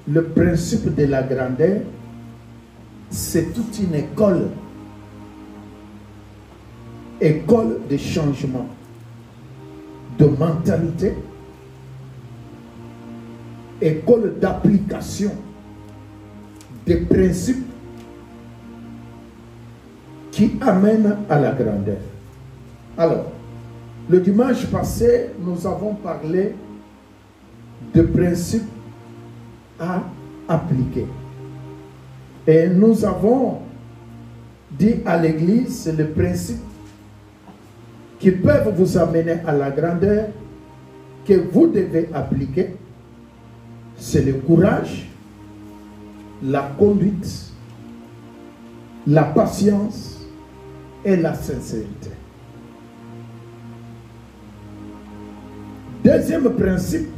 le principe de la grandeur, c'est toute une école. École de changement, de mentalité, école d'application des principes qui amènent à la grandeur. Alors, le dimanche passé, nous avons parlé de principes à appliquer. Et nous avons dit à l'Église, c'est le principe qui peuvent vous amener à la grandeur que vous devez appliquer. C'est le courage, la conduite, la patience et la sincérité. Deuxième principe,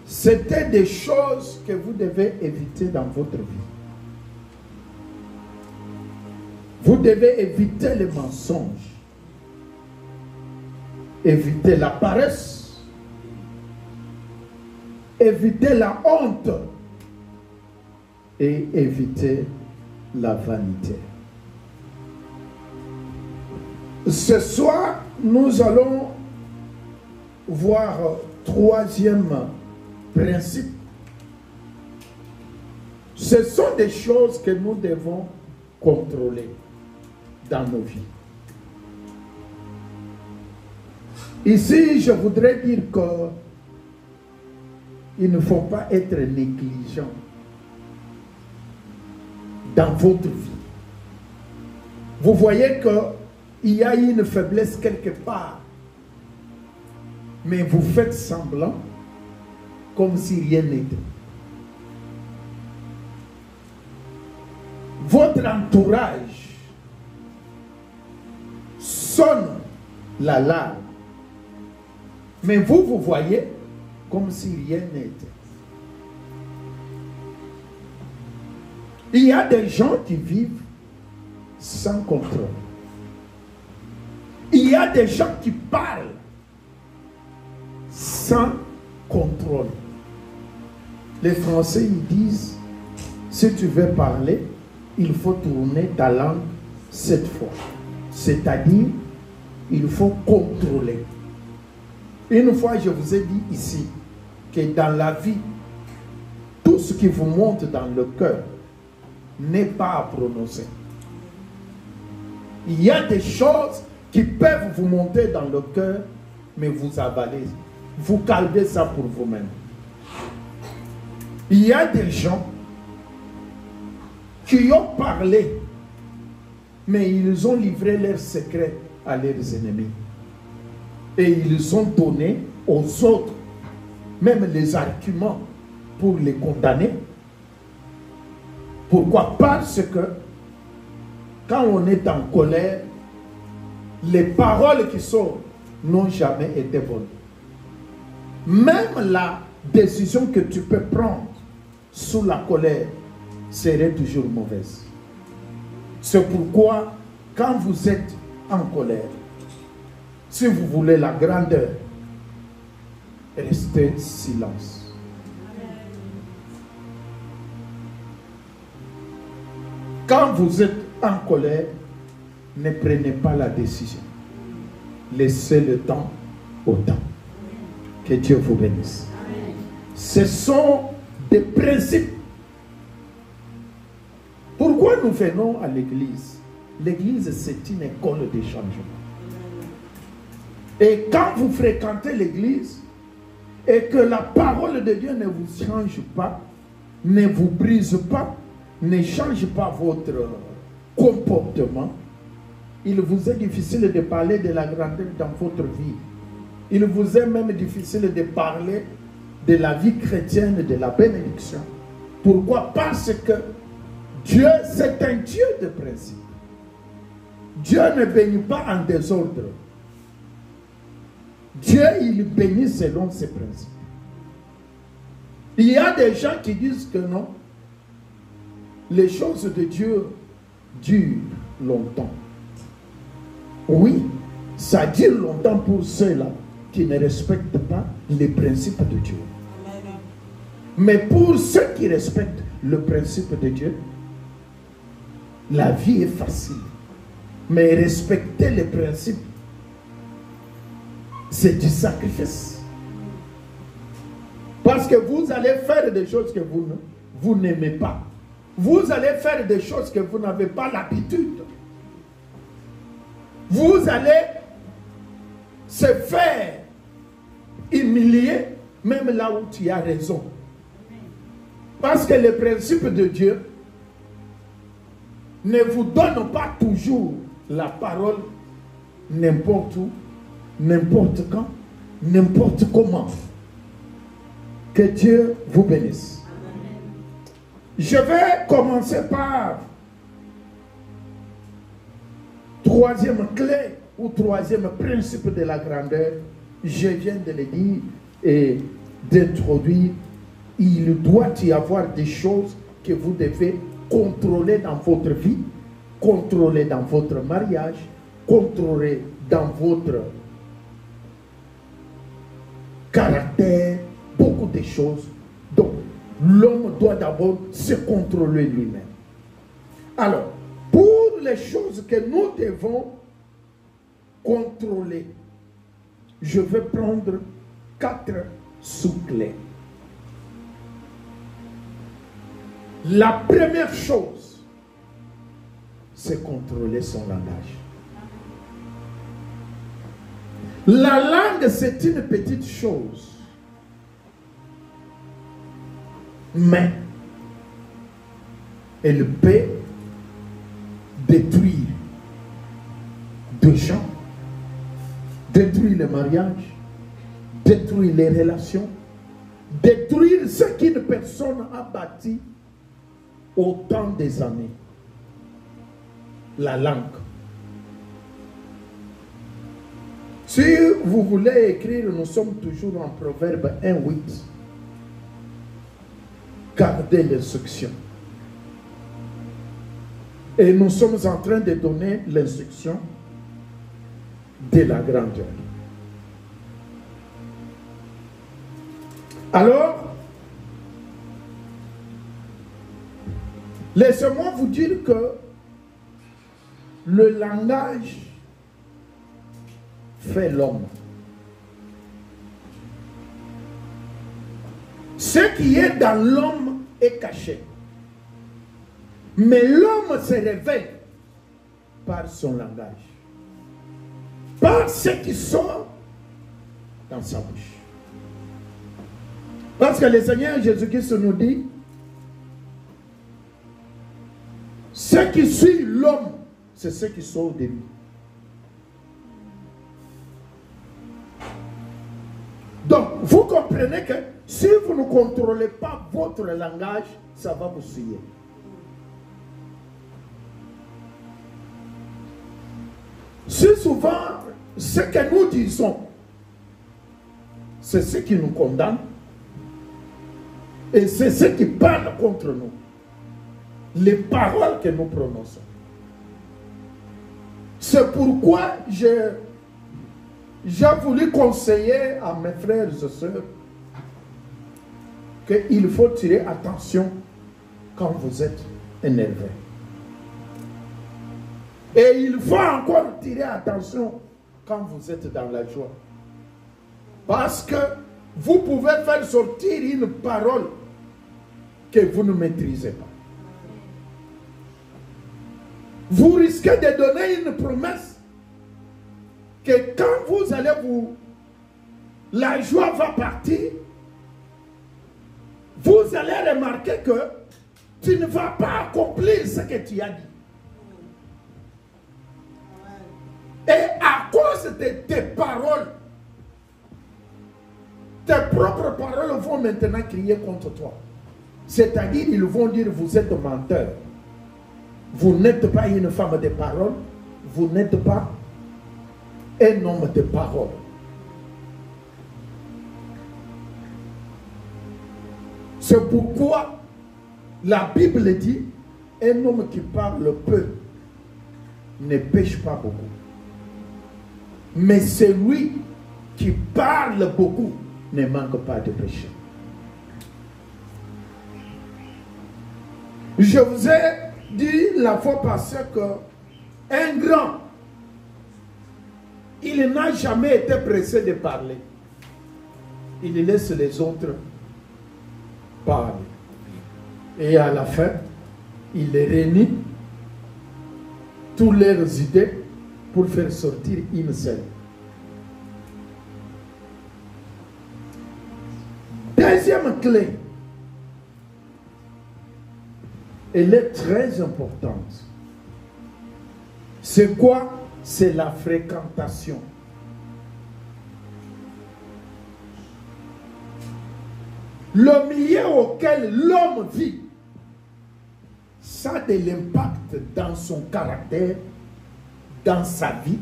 c'était des choses que vous devez éviter dans votre vie. Vous devez éviter les mensonges, éviter la paresse, éviter la honte et éviter la vanité. Ce soir, nous allons voir troisième principe. Ce sont des choses que nous devons contrôler dans nos vies. Ici, je voudrais dire qu'il ne faut pas être négligent dans votre vie. Vous voyez qu'il y a une faiblesse quelque part, mais vous faites semblant comme si rien n'était. Votre entourage sonne l'alarme, mais vous, vous voyez comme si rien n'était. Il y a des gens qui vivent sans contrôle. Il y a des gens qui parlent sans contrôle. Les Français, ils disent, si tu veux parler, il faut tourner ta langue 7 fois. C'est-à-dire, il faut contrôler. Une fois, je vous ai dit ici, que dans la vie, tout ce qui vous monte dans le cœur n'est pas à prononcer. Il y a des choses qui peuvent vous monter dans le cœur, mais vous avalez. Vous calmez ça pour vous-même. Il y a des gens qui ont parlé, mais ils ont livré leurs secrets à leurs ennemis. Et ils ont donné aux autres même les arguments pour les condamner. Pourquoi? Parce que quand on est en colère, les paroles qui sortent n'ont jamais été bonnes. Même la décision que tu peux prendre sous la colère serait toujours mauvaise. C'est pourquoi, quand vous êtes en colère, si vous voulez la grandeur, restez silence. Quand vous êtes en colère, ne prenez pas la décision. Laissez le temps au temps. Que Dieu vous bénisse. Ce sont des principes. Pourquoi nous venons à l'église? L'église, c'est une école de changement. Et quand vous fréquentez l'église et que la parole de Dieu ne vous change pas, ne vous brise pas, ne change pas votre comportement, il vous est difficile de parler de la grandeur dans votre vie. Il vous est même difficile de parler de la vie chrétienne, de la bénédiction. Pourquoi? Parce que Dieu, c'est un Dieu de principe. Dieu ne bénit pas en désordre. Dieu, il bénit selon ses principes. Il y a des gens qui disent que non, les choses de Dieu durent longtemps. Oui, ça dure longtemps pour ceux-là qui ne respectent pas les principes de Dieu. Mais pour ceux qui respectent le principe de Dieu, la vie est facile. Mais respecter les principes, c'est du sacrifice. Parce que vous allez faire des choses que vous n'aimez pas. Vous allez faire des choses que vous n'avez pas l'habitude. Vous allez se faire humilier même là où tu as raison. Parce que les principes de Dieu ne vous donnent pas toujours la parole n'importe où, n'importe quand, n'importe comment. Que Dieu vous bénisse. Je vais commencer par troisième clé ou troisième principe de la grandeur. Je viens de le dire et d'introduire. Il doit y avoir des choses que vous devez contrôler dans votre vie, contrôler dans votre mariage, contrôler dans votre caractère, beaucoup de choses. Donc, l'homme doit d'abord se contrôler lui-même. Alors, pour les choses que nous devons contrôler, je vais prendre 4 sous-clés. La première chose, c'est contrôler son langage. La langue, c'est une petite chose. Mais elle peut détruire des gens, détruire le mariage, détruire les relations, détruire ce qu'une personne a bâti au temps des années. La langue. Si vous voulez écrire, nous sommes toujours en Proverbe 1:8. Gardez l'instruction. Et nous sommes en train de donner l'instruction de la grandeur. Alors, laissez-moi vous dire que le langage fait l'homme. Ce qui est dans l'homme est caché. Mais l'homme se révèle par son langage. Par ce qui sort dans sa bouche. Parce que le Seigneur Jésus-Christ nous dit, ce qui suit l'homme, c'est ce qui sort de lui. Donc, vous comprenez que si vous ne contrôlez pas votre langage, ça va vous suivre. Si souvent, ce que nous disons, c'est ce qui nous condamne, et c'est ce qui parle contre nous. Les paroles que nous prononçons. C'est pourquoi j'ai voulu conseiller à mes frères et sœurs qu'il faut tirer attention quand vous êtes énervé. Et il faut encore tirer attention quand vous êtes dans la joie. Parce que vous pouvez faire sortir une parole que vous ne maîtrisez pas. Vous risquez de donner une promesse que quand vous allez la joie va partir, vous allez remarquer que tu ne vas pas accomplir ce que tu as dit. Et à cause de tes paroles, tes propres paroles vont maintenant crier contre toi. C'est-à-dire, ils vont dire, vous êtes menteur. Vous n'êtes pas une femme de parole. Vous n'êtes pas un homme de parole. C'est pourquoi la Bible dit, un homme qui parle peu ne pêche pas beaucoup. Mais celui qui parle beaucoup ne manque pas de péché. Je vous ai dit la fois passée que un grand, il n'a jamais été pressé de parler. Il laisse les autres parler. Et à la fin, il réunit toutes leurs idées pour faire sortir une seule. Deuxième clé, elle est très importante. C'est quoi? C'est la fréquentation. Le milieu auquel l'homme vit, ça a de l'impact dans son caractère, dans sa vie.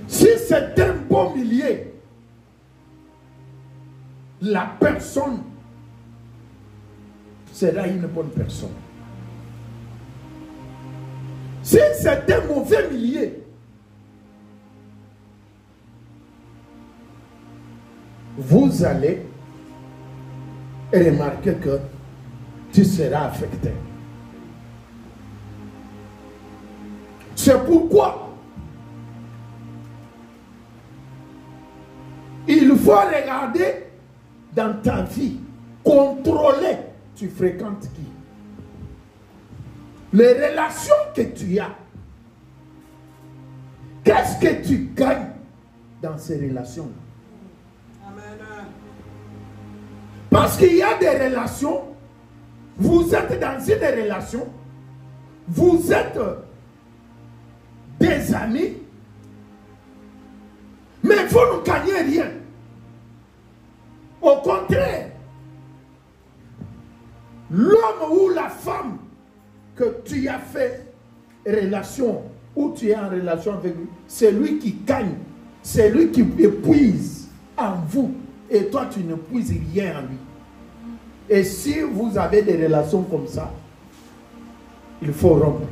Si c'est un bon milieu, la personne sera une bonne personne. Si c'est un mauvais milieu, vous allez remarquer que tu seras affecté. C'est pourquoi il faut regarder dans ta vie, contrôler, tu fréquentes qui? Les relations que tu as. Qu'est-ce que tu gagnes dans ces relations-là? Parce qu'il y a des relations, vous êtes dans une relation, vous êtes des amis, mais vous ne gagnez rien. Au contraire, l'homme ou la femme que tu as fait relation, ou tu es en relation avec lui, c'est lui qui gagne, c'est lui qui épuise en vous, et toi tu ne puises rien en lui. Et si vous avez des relations comme ça, il faut rompre.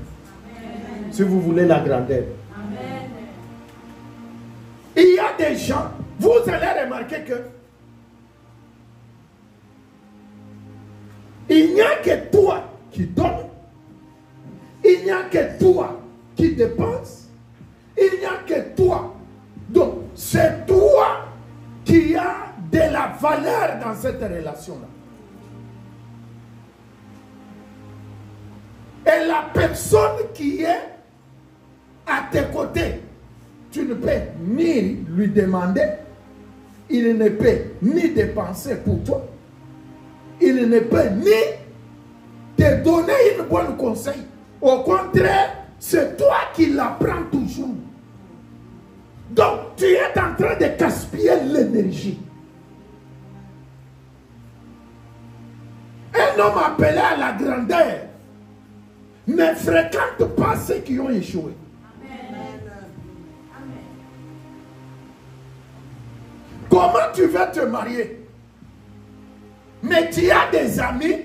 Amen. Si vous voulez la grandeur. Amen. Il y a des gens, vous allez remarquer que il n'y a que toi qui donne, il n'y a que toi qui dépense, il n'y a que toi. Donc, c'est toi qui as de la valeur dans cette relation-là. Et la personne qui est à tes côtés, tu ne peux ni lui demander, il ne peut ni dépenser pour toi, il ne peut ni te donner une bonne conseil. Au contraire, c'est toi qui l'apprends toujours. Donc, tu es en train de gaspiller l'énergie. Un homme appelé à la grandeur ne fréquente pas ceux qui ont échoué. Amen. Amen. Comment tu veux te marier? Mais tu as des amis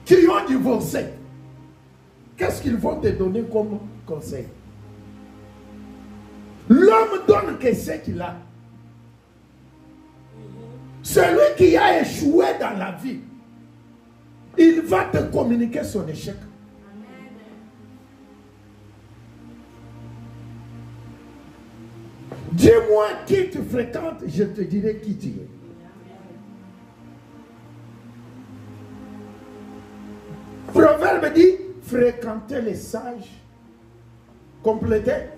qui ont divorcé. Qu'est-ce qu'ils vont te donner comme conseil? L'homme donne que ce qu'il a. Celui qui a échoué dans la vie, il va te communiquer son échec. Dis-moi qui tu fréquentes, je te dirai qui tu es. Proverbe dit, fréquentez les sages, complétez,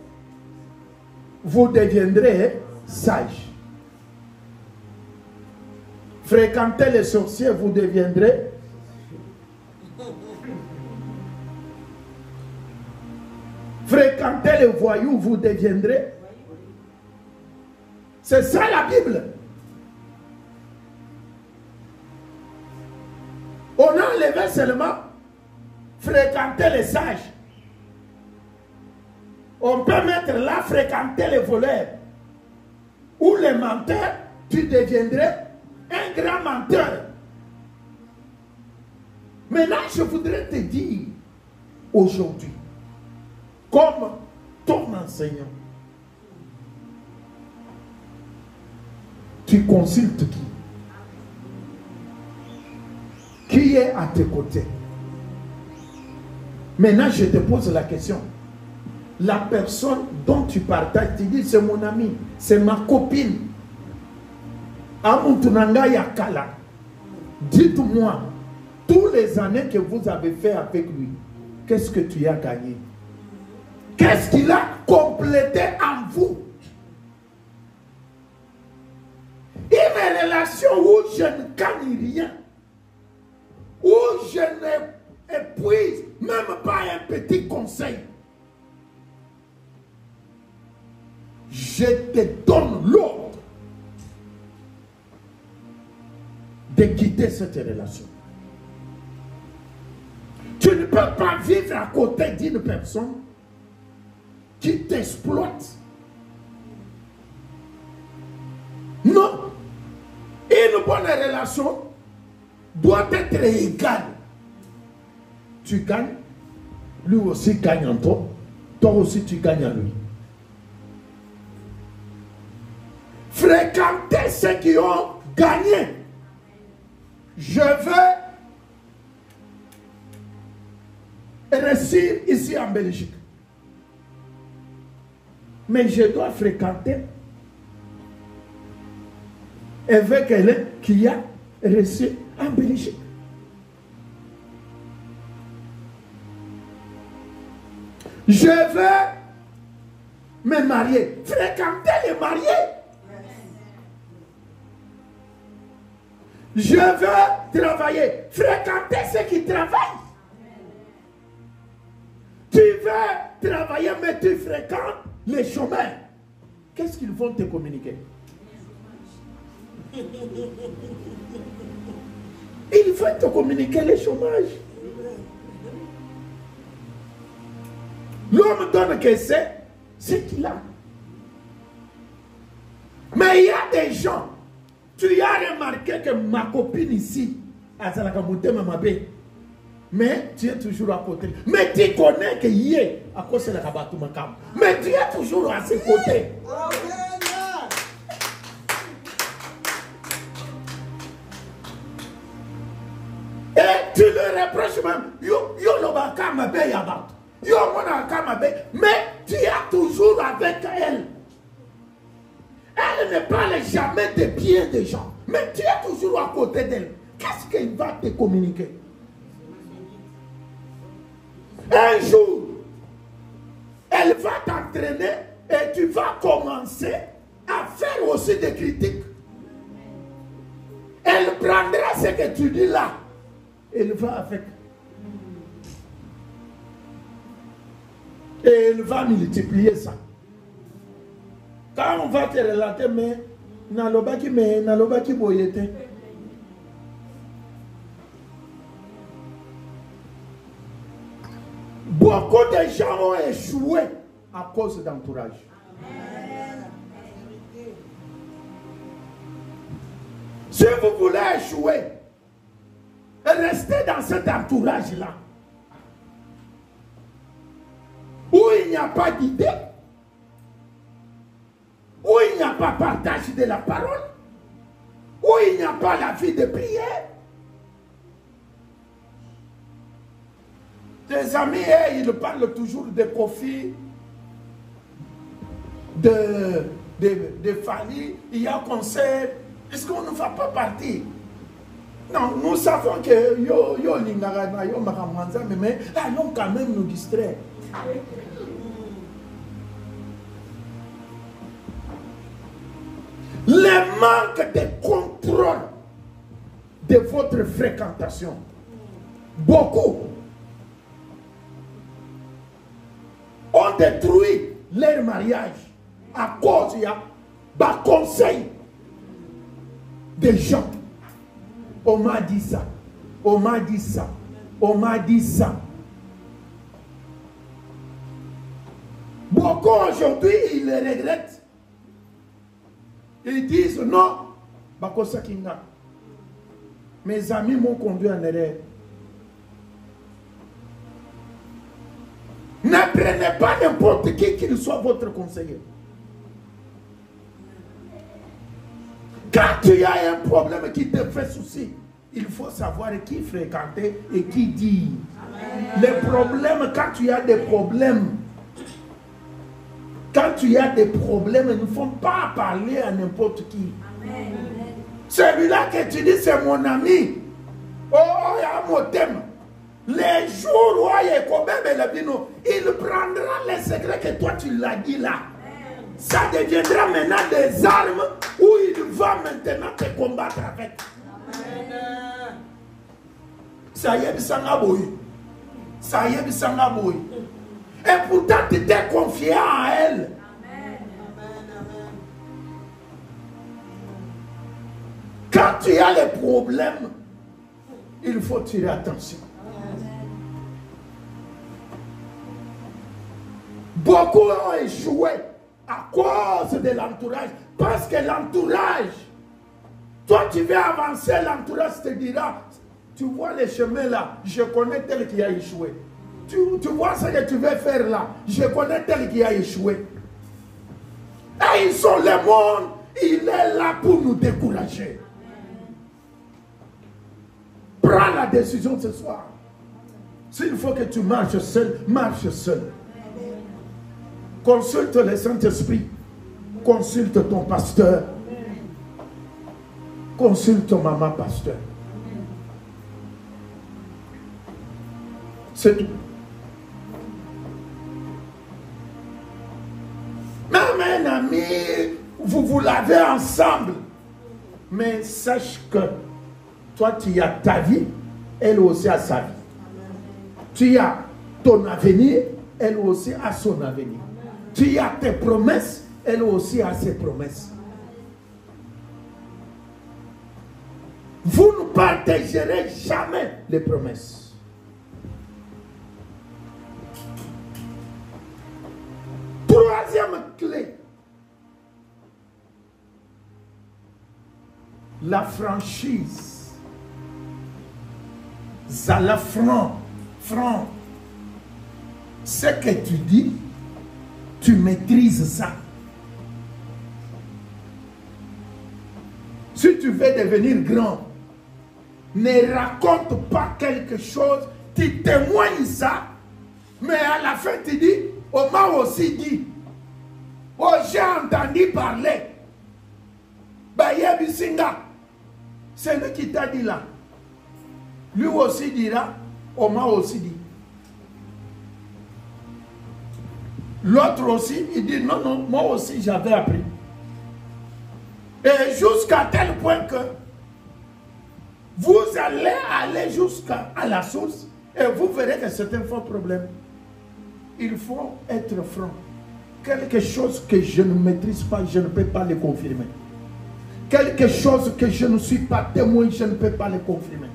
vous deviendrez sages. Fréquentez les sorciers, vous deviendrez. Fréquentez les voyous, vous deviendrez. C'est ça la Bible. On a enlevé seulement fréquenter les sages. On peut mettre là fréquenter les voleurs ou les menteurs, tu deviendrais un grand menteur. Maintenant, je voudrais te dire aujourd'hui, comme ton enseignant, tu consultes qui? à tes côtés. Maintenant, je te pose la question. La personne dont tu partages, tu dis c'est mon ami, c'est ma copine. Amuntunanga Yakala. Dites-moi, tous les années que vous avez fait avec lui, qu'est-ce que tu as gagné? Qu'est-ce qu'il a complété en vous? Une relation où je ne gagne rien, où je n'épuise même pas un petit conseil. Je te donne l'ordre de quitter cette relation. Tu ne peux pas vivre à côté d'une personne qui t'exploite. Non. Une bonne relation doit être égale. Tu gagnes, lui aussi gagne en toi, toi aussi tu gagnes en lui. Fréquentez ceux qui ont gagné. Je veux réussir ici en Belgique. Mais je dois fréquenter avec quelqu'un qui a réussi en Belgique. Je veux me marier. Fréquenter les mariés. Je veux travailler. Fréquenter ceux qui travaillent. Tu veux travailler, mais tu fréquentes les chômeurs. Qu'est-ce qu'ils vont te communiquer? Ils vont te communiquer le chômage. L'homme donne que c'est ce qu'il a. Mais il y a des gens, tu as remarqué que ma copine ici, mais tu es toujours à côté. Mais tu connais que hier, à cause de la Kabatouma, mais tu es toujours à ses côtés. Et tu le reproches même. Mais tu es toujours avec elle. Elle ne parle jamais de bien des gens. Mais tu es toujours à côté d'elle. Qu'est-ce qu'elle va te communiquer? Un jour, elle va t'entraîner et tu vas commencer à faire aussi des critiques. Elle prendra ce que tu dis là. Elle va avec. Et elle va multiplier ça. Quand on va te relater, mais nalobaki boyete. Beaucoup de gens ont échoué à cause d'entourage. Si vous voulez échouer, restez dans cet entourage-là. Où il n'y a pas d'idée, où il n'y a pas partage de la parole, où il n'y a pas la vie de prière. Tes amis, ils parlent toujours de profit, de famille, il y a concert. Est-ce qu'on ne va pas partir? Non, nous savons que mais allons quand même nous distraire. Le manque de contrôle de votre fréquentation. Beaucoup ont détruit leur mariage à cause de bas conseil des gens. On m'a dit ça, on m'a dit ça, on m'a dit ça. Beaucoup aujourd'hui, ils le regrettent. Ils disent non, Bakosa Kinga. Mes amis m'ont conduit en erreur. Ne prenez pas n'importe qui qu'il soit votre conseiller. Quand tu as un problème qui te fait souci, il faut savoir qui fréquenter et qui dire. Les problèmes, quand tu as des problèmes, il ne faut pas parler à n'importe qui. Celui-là que tu dis, c'est mon ami. Oh, il y a mon thème. Les jours où il prendra les secrets que toi tu l'as dit là. Ça deviendra maintenant des armes où il va maintenant te combattre avec. Ça y est, ça y est, et pourtant tu t'es confié à elle. Quand tu as les problèmes, il faut tirer attention. Beaucoup ont échoué à cause de l'entourage. Parce que l'entourage, toi tu veux avancer, l'entourage te dira, tu vois les chemins là, je connais tel qui a échoué. Tu vois ce que tu veux faire là, je connais tel qui a échoué. Et ils sont le monde, il est là pour nous décourager. Prends la décision ce soir. S'il faut que tu marches seul, marche seul. Consulte le Saint-Esprit. Consulte ton pasteur. Consulte ton maman pasteur. C'est tout. Même un ami, vous l'avez ensemble. Mais sache que toi, tu as ta vie, elle aussi a sa vie. Tu as ton avenir, elle aussi a son avenir. Tu as tes promesses, elle aussi a ses promesses. Vous ne partagerez jamais les promesses. Troisième clé. La franchise. Zala franc. Ce que tu dis, tu maîtrises ça. Si tu veux devenir grand, ne raconte pas quelque chose, tu témoignes ça, mais à la fin tu dis, on m'a aussi dit, oh j'ai entendu parler, Bayebi Singa, c'est lui qui t'a dit là. Lui aussi dira, on m'a aussi dit. L'autre aussi, il dit, non, non, moi aussi j'avais appris. Et jusqu'à tel point que vous allez aller jusqu'à la source et vous verrez que c'est un faux problème. Il faut être franc. Quelque chose que je ne maîtrise pas, je ne peux pas le confirmer. Quelque chose que je ne suis pas témoin, je ne peux pas le confirmer.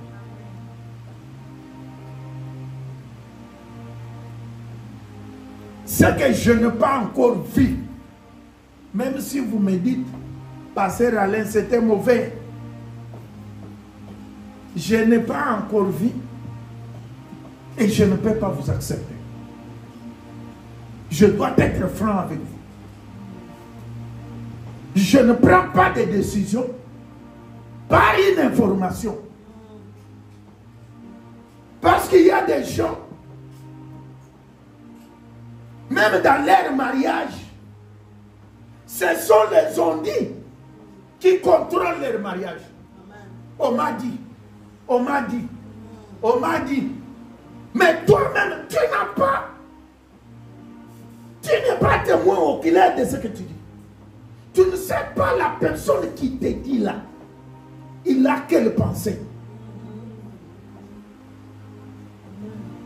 Ce que je n'ai pas encore vu, même si vous me dites, Pasteur Alain, c'était mauvais, je n'ai pas encore vu et je ne peux pas vous accepter. Je dois être franc avec vous. Je ne prends pas de décision par une information. Parce qu'il y a des gens, même dans leur mariage, ce sont les ondits qui contrôlent leur mariage. On m'a dit, on m'a dit, on m'a dit. Mais toi-même, tu n'es pas témoin oculaire de ce que tu dis. Tu ne sais pas la personne qui te dit là. Il a quelle pensée?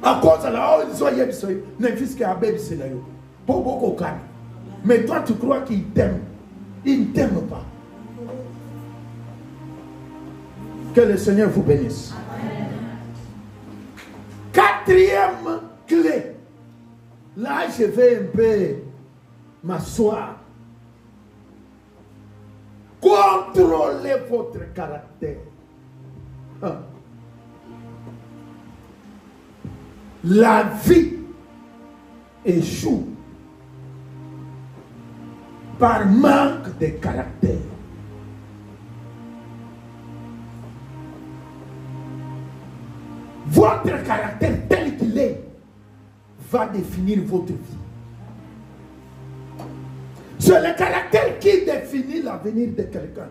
À cause de la haute soyez ne fils qu'Abel c'est là. Mais toi tu crois qu'il t'aime. Il ne t'aime pas. Que le Seigneur vous bénisse. Quatrième clé. Là je vais un peu m'asseoir. Contrôlez votre caractère. La vie échoue par manque de caractère. Votre caractère tel qu'il est va définir votre vie. C'est le caractère qui définit l'avenir de quelqu'un.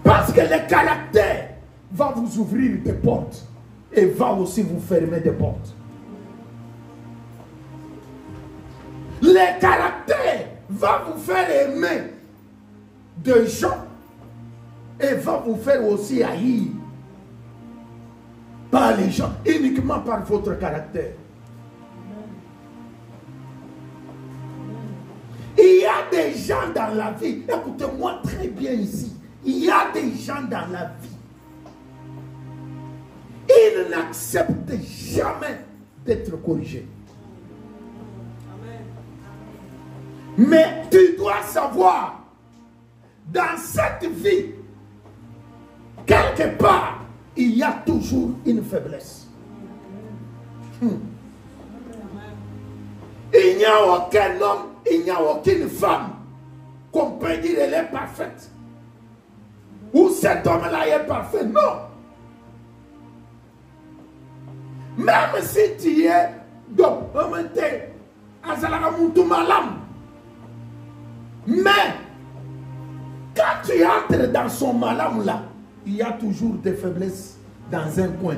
Parce que le caractère va vous ouvrir des portes et va aussi vous fermer des portes. Le caractère va vous faire aimer des gens et va vous faire aussi haïr par les gens, uniquement par votre caractère. Il y a des gens dans la vie, écoutez-moi très bien ici, il y a des gens dans la vie, ils n'acceptent jamais d'être corrigés. Mais tu dois savoir, dans cette vie, quelque part, il y a toujours une faiblesse. Il n'y a aucun homme, il n'y a aucune femme qu'on peut dire elle est parfaite. Ou cet homme-là est parfait. Non. Même si tu es donc, mais quand tu entres dans son malam là, il y a toujours des faiblesses dans un coin.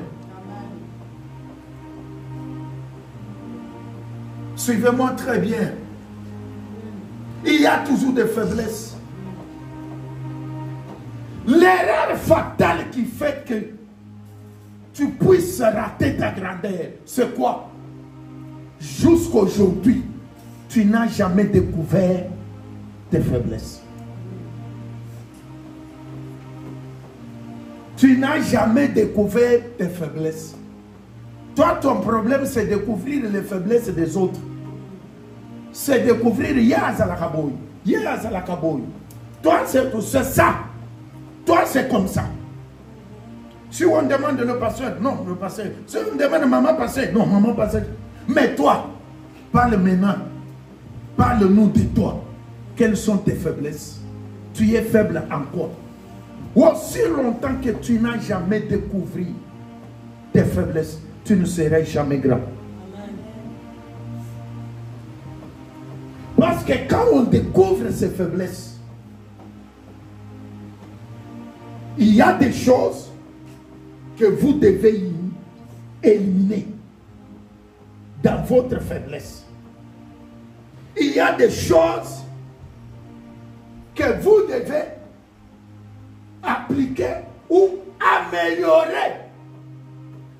Suivez-moi très bien. Il y a toujours des faiblesses. L'erreur fatale qui fait que tu puisses rater ta grandeur, c'est quoi? Jusqu'aujourd'hui, tu n'as jamais découvert tes faiblesses. Tu n'as jamais découvert tes faiblesses. Toi, ton problème, c'est découvrir les faiblesses des autres. C'est découvrir Yazalakaboy. Yazalakaboy. Toi, c'est ça. Toi, c'est comme ça. Si on demande le pasteur, non, le pasteur. Si on demande maman pasteur, non, maman pasteur. Mais toi, parle maintenant. Parle-nous de toi. Quelles sont tes faiblesses? Tu es faible en quoi? Aussi longtemps que tu n'as jamais découvert tes faiblesses, tu ne seras jamais grand. Parce que quand on découvre ses faiblesses, il y a des choses que vous devez éliminer dans votre faiblesse. Il y a des choses que vous devez appliquer ou améliorer.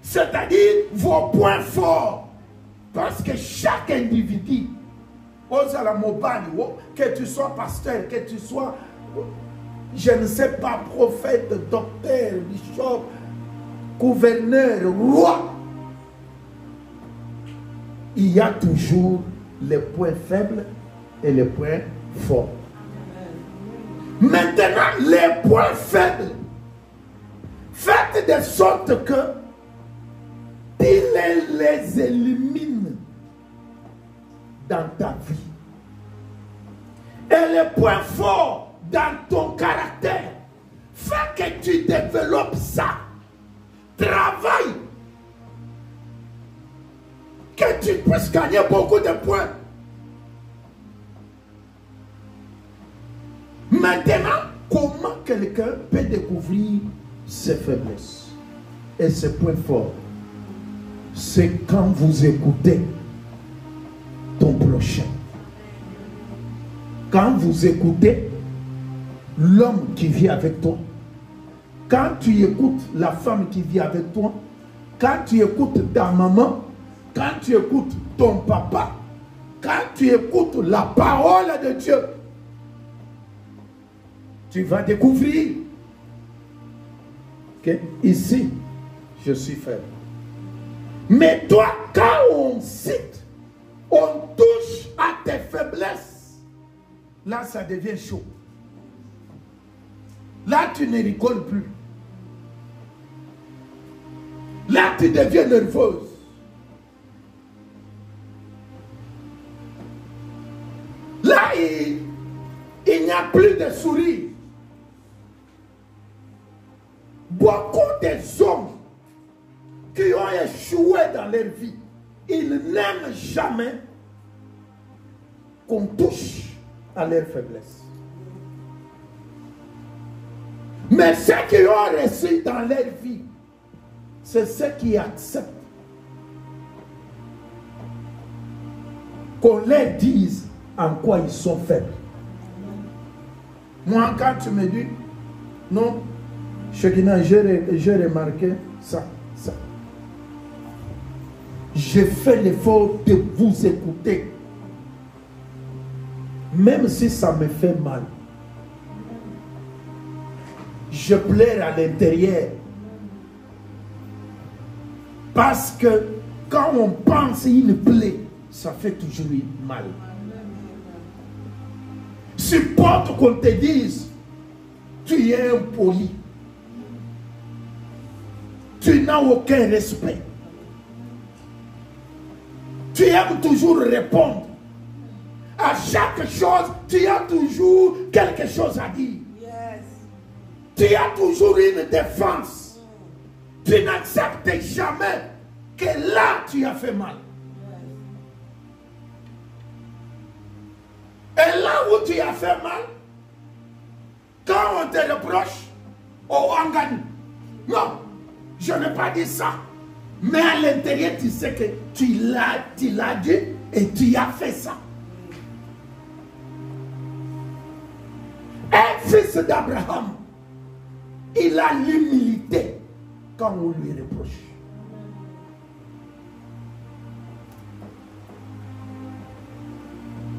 C'est-à-dire vos points forts. Parce que chaque individu, que tu sois pasteur, que tu sois, je ne sais pas, prophète, docteur, bishop, gouverneur, roi, il y a toujours les points faibles et les points forts. Maintenant, les points faibles, faites de sorte que tu les élimines dans ta vie. Et les points forts dans ton caractère, fais que tu développes ça. Travaille. Que tu puisses gagner beaucoup de points. Maintenant, comment quelqu'un peut découvrir ses faiblesses et ses points forts? C'est quand vous écoutez ton prochain. Quand vous écoutez l'homme qui vit avec toi, quand tu écoutes la femme qui vit avec toi, quand tu écoutes ta maman, quand tu écoutes ton papa, quand tu écoutes la parole de Dieu, tu vas découvrir que ici, je suis faible. Mais toi, quand on cite, on touche à tes faiblesses, là, ça devient chaud. Là, tu ne rigoles plus. Là, tu deviens nerveuse. Là, il n'y a plus de sourire. beaucoup des hommes qui ont échoué dans leur vie, ils n'aiment jamais qu'on touche à leur faiblesse. Mais ceux qui ont réussi dans leur vie, c'est ceux qui acceptent qu'on leur dise en quoi ils sont faibles. Moi, quand tu me dis, non, j'ai remarqué ça. J'ai fait l'effort de vous écouter. Même si ça me fait mal. Je pleure à l'intérieur. Parce que quand on pense à une plaie, ça fait toujours mal. Supporte qu'on te dise, tu es impoli. Tu n'as aucun respect. Tu aimes toujours répondre. À chaque chose, tu as toujours quelque chose à dire. Yes. Tu as toujours une défense. Tu n'acceptes jamais que là, tu as fait mal. Et là où tu as fait mal, quand on te reproche, oh, on gagne. Non, je n'ai pas dit ça. Mais à l'intérieur, tu sais que tu l'as dit et tu as fait ça. Un fils d'Abraham, il a l'humilité quand on lui reproche.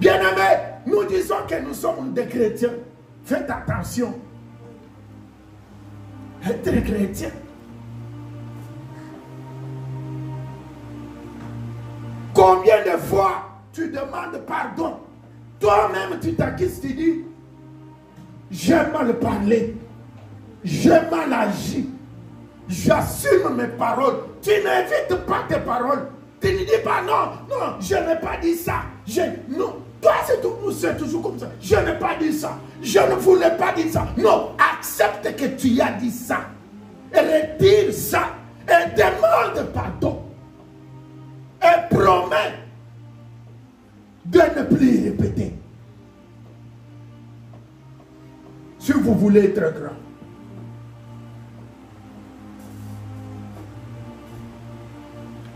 Bien-aimés, nous disons que nous sommes des chrétiens. Faites attention. Être chrétien. Combien de fois tu demandes pardon? Toi-même, tu t'acquittes, tu dis, j'ai mal parlé, j'ai mal agi, j'assume mes paroles. Tu n'évites pas tes paroles. Tu ne dis pas non, je n'ai pas dit ça. Non, toi c'est toujours comme ça. Je n'ai pas dit ça. Je ne voulais pas dire ça. Non, accepte que tu as dit ça. Et retire ça. Et demande pardon. Et promets de ne plus répéter. Si vous voulez être grand.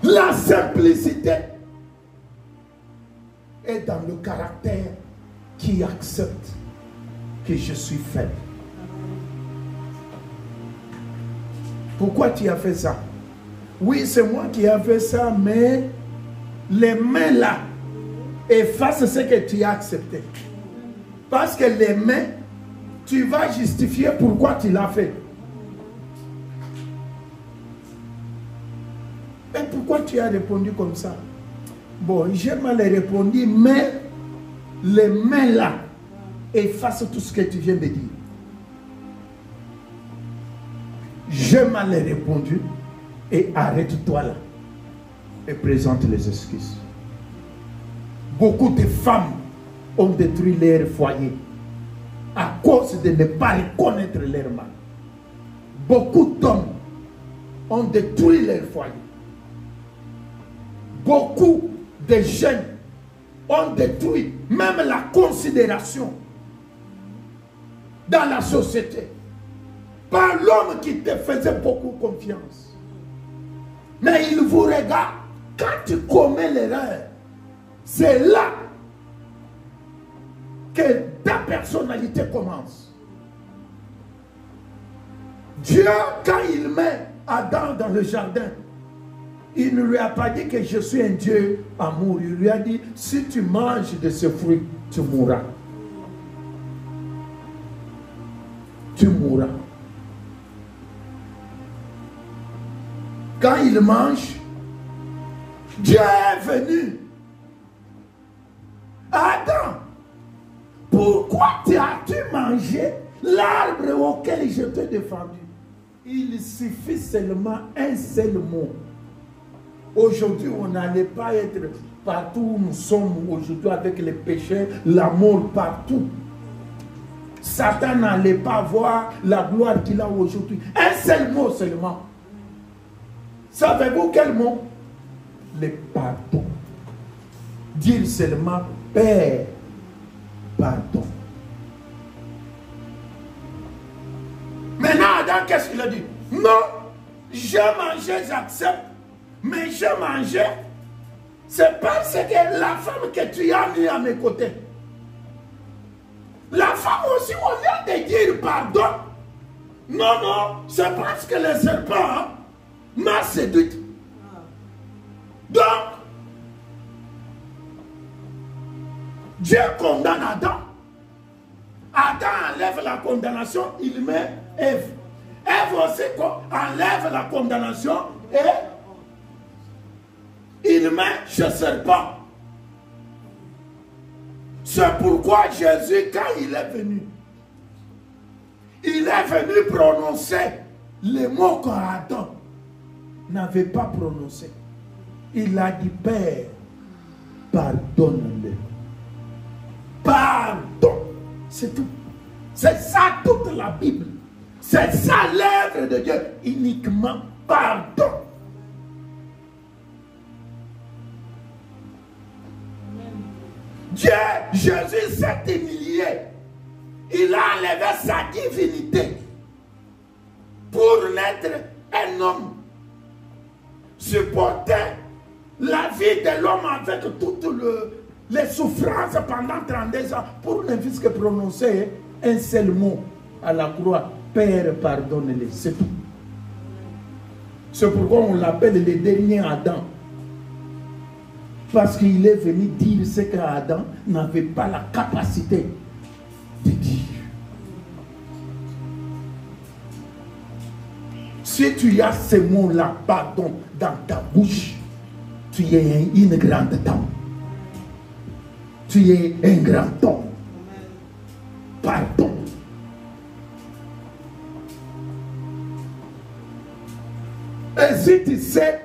La simplicité est dans le caractère qui accepte que je suis faible. Pourquoi tu as fait ça? Oui, c'est moi qui ai fait ça, mais les mains là effacent ce que tu as accepté. Parce que les mains, tu vas justifier pourquoi tu l'as fait. Et pourquoi tu as répondu comme ça? Bon, j'ai mal répondu, mais les mains là effacent tout ce que tu viens de dire. J'ai mal répondu et arrête-toi là et présente les excuses. Beaucoup de femmes ont détruit leur foyer à cause de ne pas reconnaître leur mal. Beaucoup d'hommes ont détruit leur foyer. Beaucoup de jeunes ont détruit même la considération dans la société par l'homme qui te faisait beaucoup confiance. Mais il vous regarde quand tu commets l'erreur. C'est là que ta personnalité commence. Dieu, quand il met Adam dans le jardin, il ne lui a pas dit que je suis un Dieu amour. Il lui a dit, si tu manges de ce fruit, tu mourras. Tu mourras. Quand il mange, Dieu est venu. Adam, pourquoi as-tu mangé l'arbre auquel je t'ai défendu? Il suffit seulement un seul mot. Aujourd'hui, on n'allait pas être partout où nous sommes aujourd'hui avec les péchés, la mort partout. Satan n'allait pas voir la gloire qu'il a aujourd'hui. Un seul mot seulement. Savez-vous quel mot? Le pardon. Dire seulement Père, pardon. Maintenant, Adam, qu'est-ce qu'il a dit? Non, j'ai mangé, j'accepte. Mais j'ai mangé, c'est parce que la femme que tu as mis à mes côtés. La femme aussi, au lieu de dire pardon, non, non, c'est parce que le serpent m'a séduite. Donc, Dieu condamne Adam. Adam enlève la condamnation, il met Ève. Ève aussi enlève la condamnation et il met chez le serpent. C'est pourquoi Jésus, quand il est venu prononcer les mots qu'Adam n'avait pas prononcés. Il a dit, Père, pardonne-le. Pardon. C'est tout. C'est ça toute la Bible. C'est ça l'œuvre de Dieu. Uniquement pardon. Dieu, Jésus s'est humilié. Il a enlevé sa divinité pour naître un homme. Supporter la vie de l'homme avec toutes les souffrances pendant 32 ans pour ne fût que prononcer un seul mot à la croix. Père, pardonne-les. C'est tout. C'est pourquoi on l'appelle le dernier Adam. Parce qu'il est venu dire ce qu'Adam n'avait pas la capacité de dire. Si tu as ce mot-là, pardon, dans ta bouche, tu es une grande dame. Tu es un grand homme. Pardon. Et si tu sais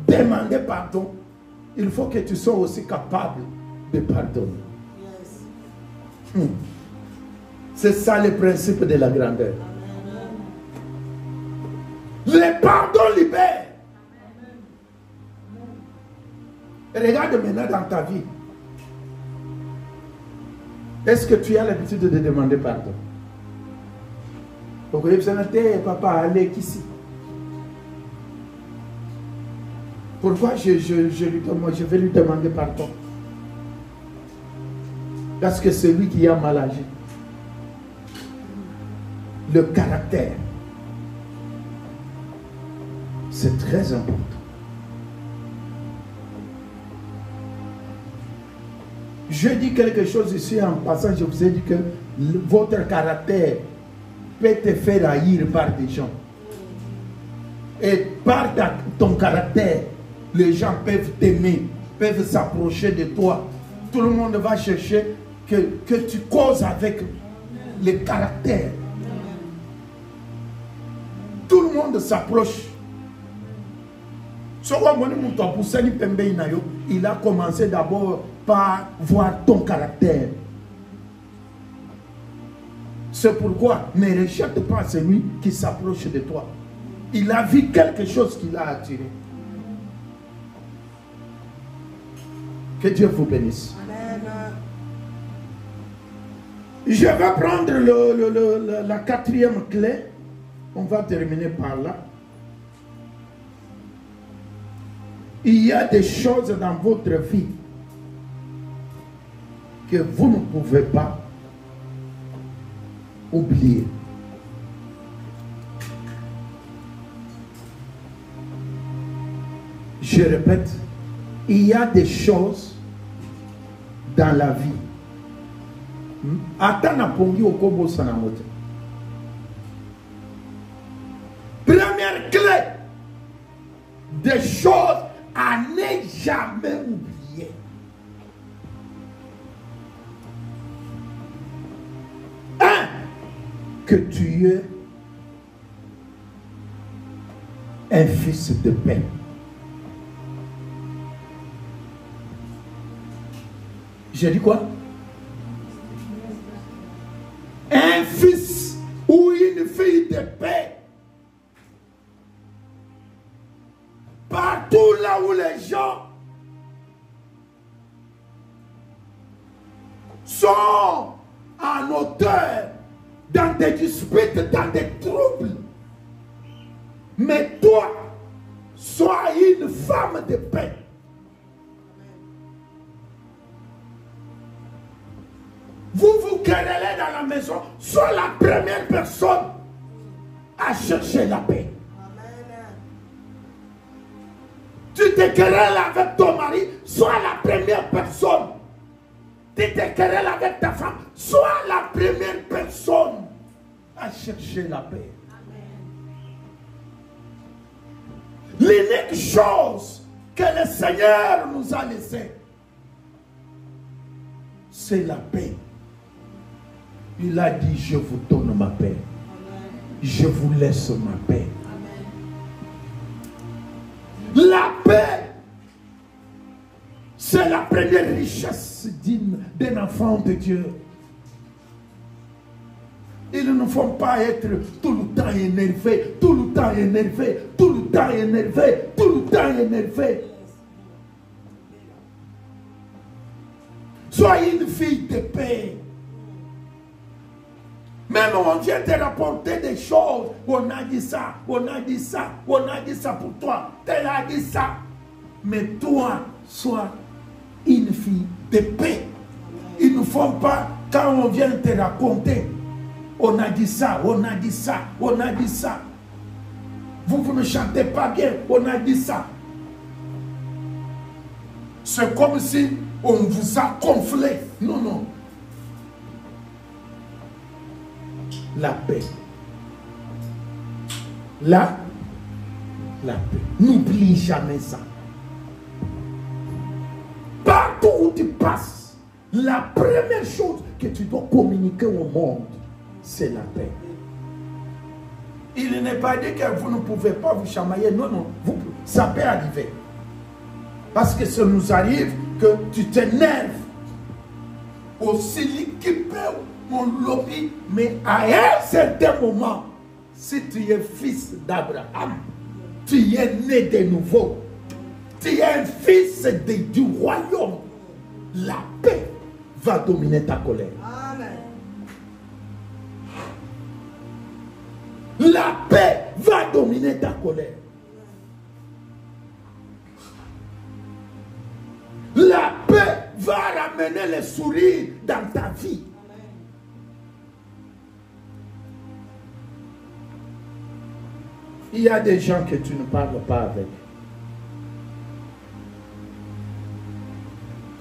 demander pardon, il faut que tu sois aussi capable de pardonner. Yes. C'est ça le principe de la grandeur. Le pardon libère. Regarde maintenant dans ta vie. Est-ce que tu as l'habitude de demander pardon? Vous voyez, papa, allez ici. Pourquoi je vais lui demander pardon? Parce que c'est lui qui a mal agi. Le caractère, c'est très important. Je dis quelque chose ici en passant, je vous ai dit que votre caractère peut te faire haïr par des gens. Et par ton caractère, les gens peuvent t'aimer, peuvent s'approcher de toi. Tout le monde va chercher que tu causes avec le caractère. Tout le monde s'approche. Il a commencé d'abord par voir ton caractère. C'est pourquoi ne rejette pas celui qui s'approche de toi. Il a vu quelque chose qui l'a attiré. Que Dieu vous bénisse. Amen. Je vais prendre la quatrième clé. On va terminer par là. Il y a des choses dans votre vie que vous ne pouvez pas oublier. Je répète, il y a des choses dans la vie. Première clé, des choses à ne jamais oublier. Un, que tu es un fils de paix. J'ai dit quoi? un fils ou une fille de paix. Partout là où les gens sont en hauteur, dans des disputes, dans des troubles. Mais toi, sois une femme de paix. Vous vous querellez dans la maison, sois la première personne à chercher la paix. Tu te querelles avec ton mari, sois la première personne. Tu te querelles avec ta femme, sois la première personne à chercher la paix. L'unique chose que le Seigneur nous a laissée, c'est la paix. Il a dit, je vous donne ma paix. Je vous laisse ma paix. La paix, c'est la première richesse d'un enfant de Dieu. Ils ne font pas être tout le temps énervé, tout le temps énervé, tout le temps énervé, tout le temps énervé. Soyez une fille de paix. Même on vient te rapporter des choses. On a dit ça, on a dit ça, on a dit ça pour toi. Tel a dit ça. Mais toi, sois une fille de paix. Ils ne font pas quand on vient te raconter. On a dit ça, on a dit ça, on a dit ça. Vous ne chantez pas bien, on a dit ça. C'est comme si on vous a gonflé. Non, non. La paix. La paix. N'oublie jamais ça. Partout où tu passes, la première chose que tu dois communiquer au monde, c'est la paix. Il n'est pas dit que vous ne pouvez pas vous chamailler. Non, non. Ça peut arriver. Parce que ça nous arrive que tu t'énerves. Aussi liquide, mon lobby. Mais à un certain moment, si tu es fils d'Abraham, tu es né de nouveau. Tu es un fils du royaume. La paix va dominer ta colère. Amen. La paix va dominer ta colère. La paix va ramener le sourire dans ta vie. Il y a des gens que tu ne parles pas avec.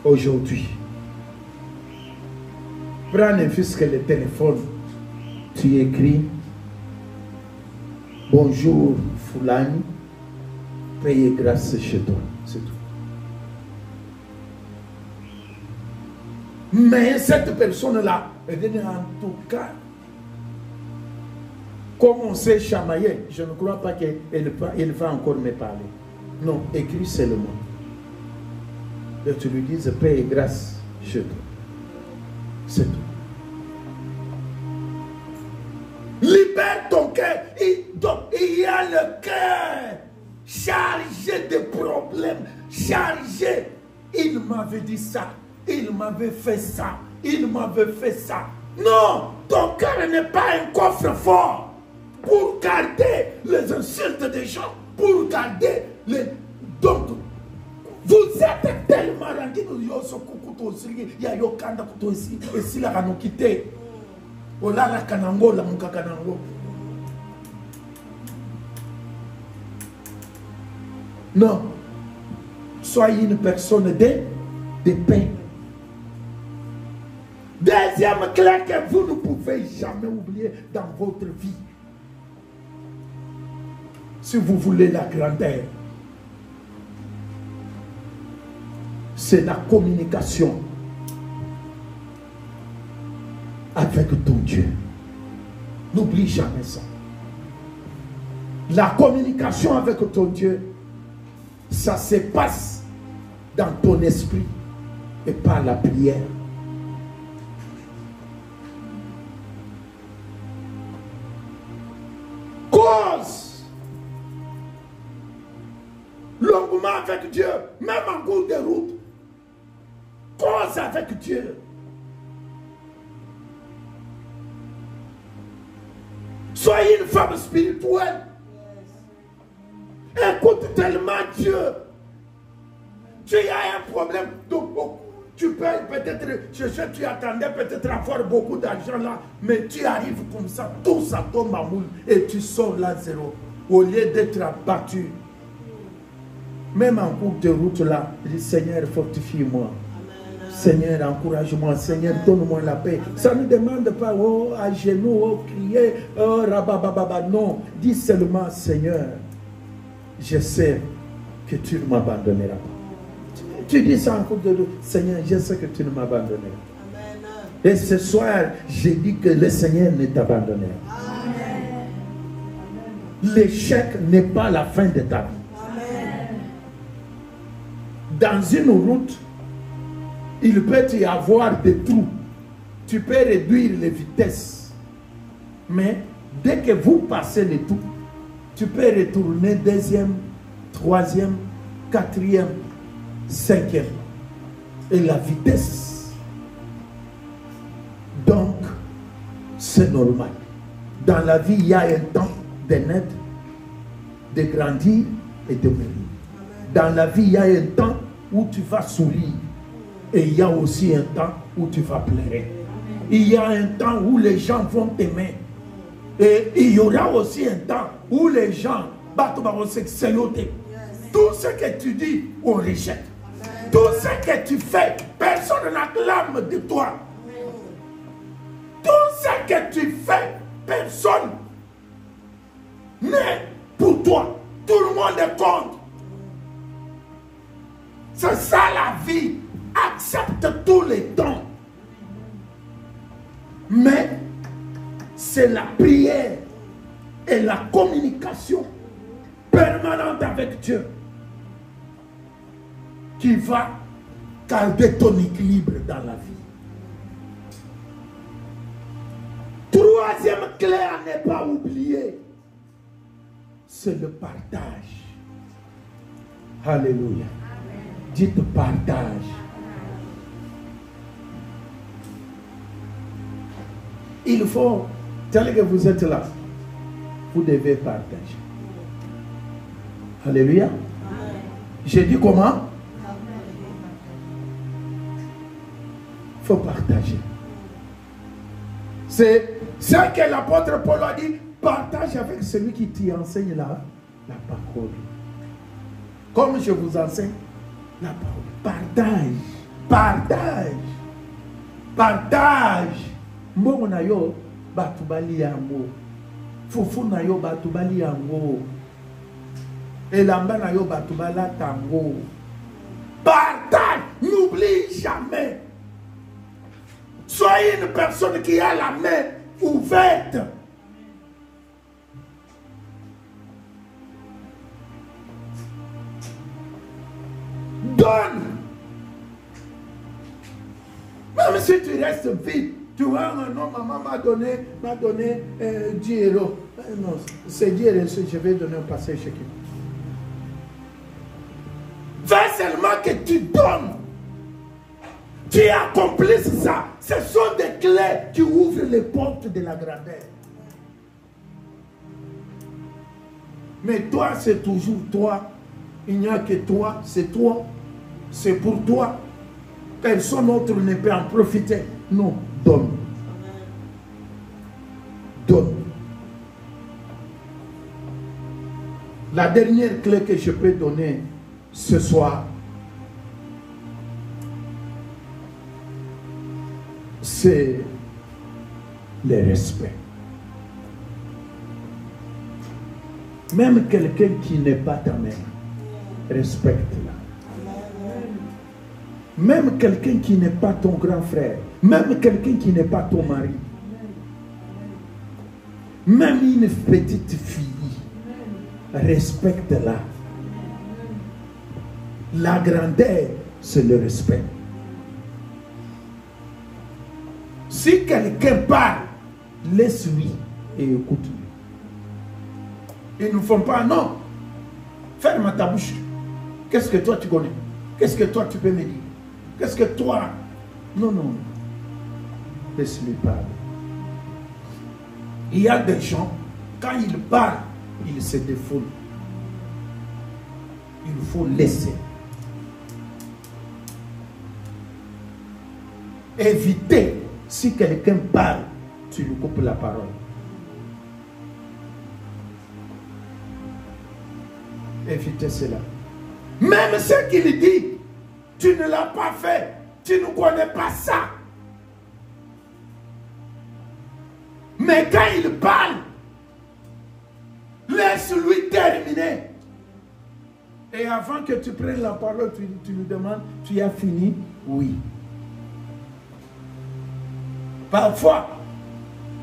Aujourd'hui, prends un fils que le téléphone, tu écris bonjour Foulani, paix et grâce chez toi, c'est tout. Mais cette personne-là, en tout cas, comme on s'est chamaillé, je ne crois pas qu'elle va encore me parler. Non, écris seulement. Et tu lui dis paix et grâce chez toi. C'est tout. Libère ton cœur. Il y a le cœur chargé de problèmes. Chargé. Il m'avait dit ça. Il m'avait fait ça. Il m'avait fait ça. Non, ton cœur n'est pas un coffre-fort pour garder les insultes des gens, pour garder les... Donc, vous êtes tellement rendu, il y a Yokanda aussi, et si la Ranokite, Ola la Kanango, la Mukakanango. Non, soyez une personne de paix. Deuxième clé que vous ne pouvez jamais oublier dans votre vie. Si vous voulez la grandeur, c'est la communication avec ton Dieu. N'oublie jamais ça. La communication avec ton Dieu, ça se passe dans ton esprit et par la prière. Cause longuement avec Dieu, même en cours de route. Cause avec Dieu. Soyez une femme spirituelle. Écoute tellement Dieu. Tu as un problème. Donc, tu peux peut-être chercher, tu attendais peut-être avoir beaucoup d'argent là, mais tu arrives comme ça, tout ça tombe en moule et tu sors là zéro. Au lieu d'être abattu. Même en cours de route là, je dis Seigneur, fortifie-moi. Seigneur, encourage-moi. Seigneur, donne-moi la paix. Ça ne demande pas, oh, à genoux, oh, crier, oh, rabababa. Non, dis seulement, Seigneur, je sais que tu ne m'abandonneras pas. Tu dis ça en cours de route, Seigneur, je sais que tu ne m'abandonneras pas. Et ce soir, j'ai dit que le Seigneur ne t'abandonnera pas. L'échec n'est pas la fin de ta vie. Dans une route, il peut y avoir des trous. Tu peux réduire les vitesses. Mais dès que vous passez les trous, tu peux retourner deuxième, troisième, quatrième, cinquième. Et la vitesse. Donc, c'est normal. Dans la vie, il y a un temps de naître, de grandir et de mourir. Dans la vie, il y a un temps où tu vas sourire. Et il y a aussi un temps où tu vas pleurer. Il y a un temps où les gens vont t'aimer. Et il y aura aussi un temps où les gens vont s'excéder. Tout ce que tu dis, on rejette. Tout ce que tu fais, personne n'acclame de toi. Tout ce que tu fais, personne n'est pour toi. Tout le monde est contre. C'est ça la vie. Accepte tous les dons. Mais c'est la prière et la communication permanente avec Dieu qui va garder ton équilibre dans la vie. Troisième clé à ne pas oublier, c'est le partage. Alléluia. Dites partage. Il faut, tel que vous êtes là, vous devez partager. Alléluia. J'ai dit comment? Il faut partager. C'est ce que l'apôtre Paul a dit. Partage avec celui qui t'enseigne la parole. Comme je vous enseigne la parole. Partage. Partage. Partage. Mbongo na yo batubali yango. Fufu na yo batubali yango. Elamba na yo batubala tango. Partage. N'oublie jamais. Soyez une personne qui a la main ouverte. Donne. Même si tu restes vide. Tu vois, non, maman m'a donné 10 euros. Non, c'est 10 euros, je vais donner un passage chez qui. Fais seulement que tu donnes. Tu accomplisses ça. Ce sont des clés qui ouvrent les portes de la grandeur. Mais toi, c'est toujours toi. Il n'y a que toi, c'est toi. C'est pour toi. Personne d'autre ne peut en profiter. Non. Donne. Donne. La dernière clé que je peux donner ce soir, c'est le respect. Même quelqu'un qui n'est pas ta mère, respecte-la. Même quelqu'un qui n'est pas ton grand frère, même quelqu'un qui n'est pas ton mari, même une petite fille, respecte-la. La grandeur, c'est le respect. Si quelqu'un parle, laisse-lui et écoute-lui. Ils ne font pas, non. Ferme ta bouche. Qu'est-ce que toi tu connais? Qu'est-ce que toi tu peux me dire? Qu'est-ce que toi? Non, non. Laisse-lui parler. Il y a des gens, quand ils parlent, ils se défoulent. Il faut laisser. Éviter, si quelqu'un parle, tu lui coupes la parole. Évitez cela. Même ce qu'il dit, tu ne l'as pas fait, tu ne connais pas ça. Mais quand il parle, laisse-lui terminer. Et avant que tu prennes la parole, tu lui demandes, tu as fini? Oui. Parfois,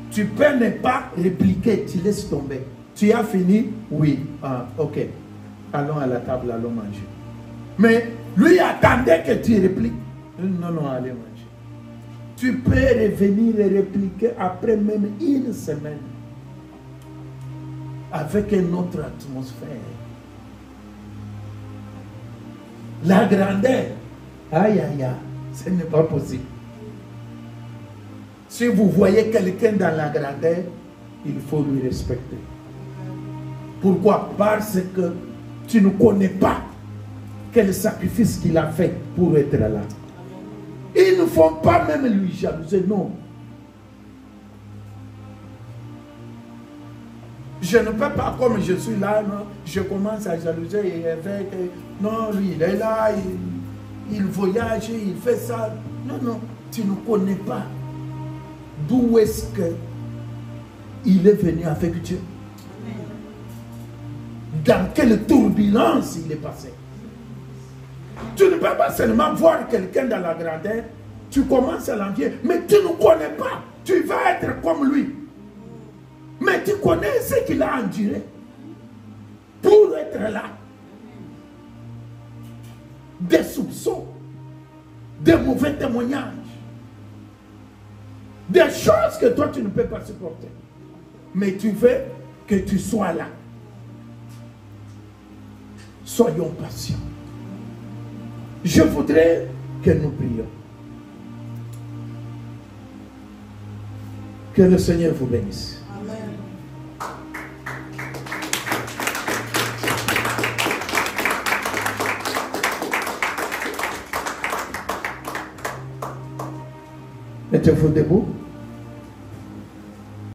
tu peux ne pas répliquer, tu laisses tomber. Tu as fini? Oui. Ah, ok. Allons à la table, allons manger. Mais lui attendait que tu répliques. Non, non, allez manger. Tu peux revenir et répliquer après même une semaine. Avec une autre atmosphère. La grandeur. Aïe, aïe, aïe. Ce n'est pas possible. Si vous voyez quelqu'un dans la grandeur, il faut lui respecter. Pourquoi? Parce que tu ne connais pas quel sacrifice qu'il a fait pour être là. Ils ne font pas même lui jalouser, non. Je ne peux pas, comme je suis là, non, je commence à jalouser et avec, non, lui il est là, il voyage, il fait ça. Non, non, tu ne connais pas d'où est-ce qu'il est venu avec Dieu. Dans quelle turbulence il est passé. Tu ne peux pas seulement voir quelqu'un dans la grandeur, tu commences à l'envier, mais tu ne connais pas. Tu vas être comme lui. Mais tu connais ce qu'il a enduré pour être là. Des soupçons, des mauvais témoignages, des choses que toi tu ne peux pas supporter. Mais tu veux que tu sois là. Soyons patients. Je voudrais que nous prions. Que le Seigneur vous bénisse. Amen. Mettez-vous debout.